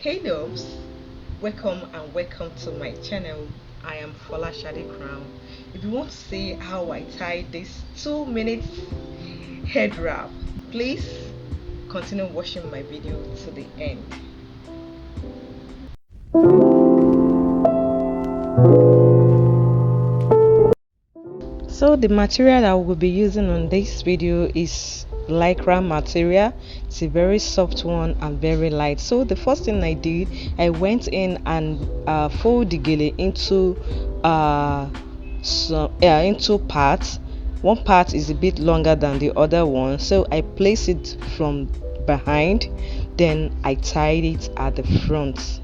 Hey loves, welcome and welcome to my channel. I am Folasade Crown. If you want to see how I tie this 2 minute head wrap, please continue watching my video to the end. So the material I will be using on this video is lycra material. It's a very soft one and very light. So the first thing I did, I went in and fold the gele into into parts. One part is a bit longer than the other one, so I place it from behind, then I tied it at the front.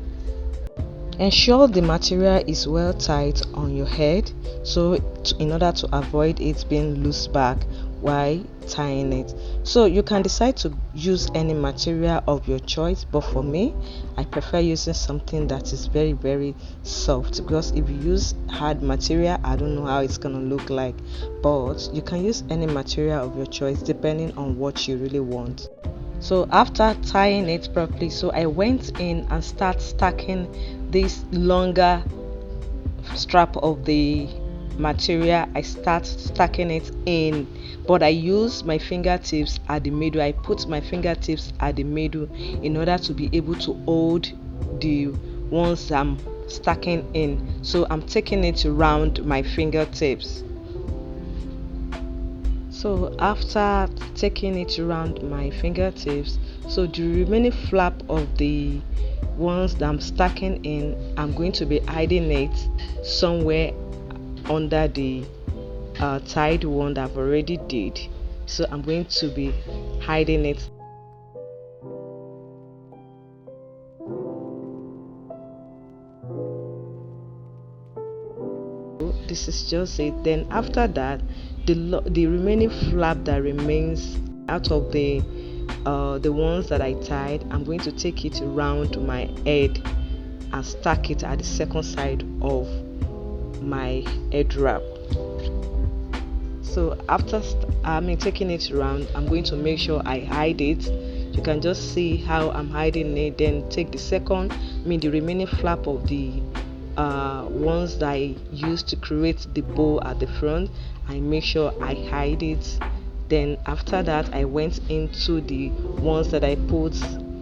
Ensure the material is well tight on your head, so in order to avoid it being loose back while tying it. So you can decide to use any material of your choice, but for me I prefer using something that is very soft, because if you use hard material I don't know how it's gonna look like, but you can use any material of your choice depending on what you really want. So after tying it properly, so I went in and start stacking this longer strap of the material. I start stacking it in, but I use my fingertips at the middle. I put my fingertips at the middle in order to be able to hold the ones I'm stacking in. So I'm taking it around my fingertips. So after taking it around my fingertips, so the remaining flap of the ones that I'm stacking in, I'm going to be hiding it somewhere under the tied one that I've already did. So I'm going to be hiding it. This is just it. Then after that, the remaining flap that remains out of the ones that I tied, I'm going to take it around my head and stack it at the second side of my head wrap. So after taking it around, I'm going to make sure I hide it. You can just see how I'm hiding it. Then take the remaining flap of the ones that I used to create the bow at the front. I make sure I hide it. Then after that, I went into the ones that I put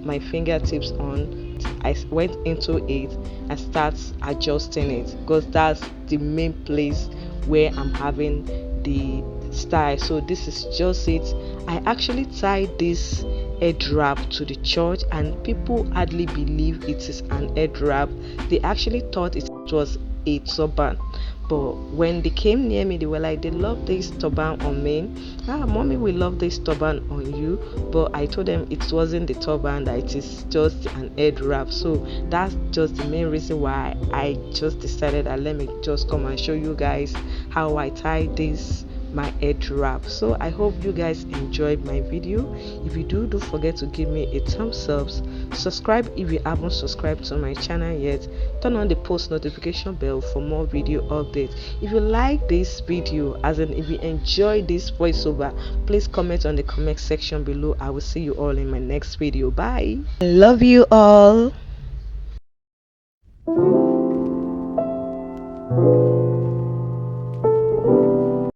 my fingertips on. I went into it and start adjusting it, because that's the main place where I'm having the style. So this is just it. I actually tied this head wrap to the church and people hardly believe it is an head wrap. They actually thought it was a turban, but when they came near me they were like, they love this turban on me. Mommy, we love this turban on you. But I told them it wasn't the turban, that it is just an head wrap. So that's just the main reason why I just decided that let me just come and show you guys how I tie this my head wrap. So I hope you guys enjoyed my video. If you do, don't forget to give me a thumbs up, subscribe if you haven't subscribed to my channel yet, turn on the post notification bell for more video updates. If you like this video, as in if you enjoy this voiceover, please comment on the comment section below. I will see you all in my next video. Bye. I love you all.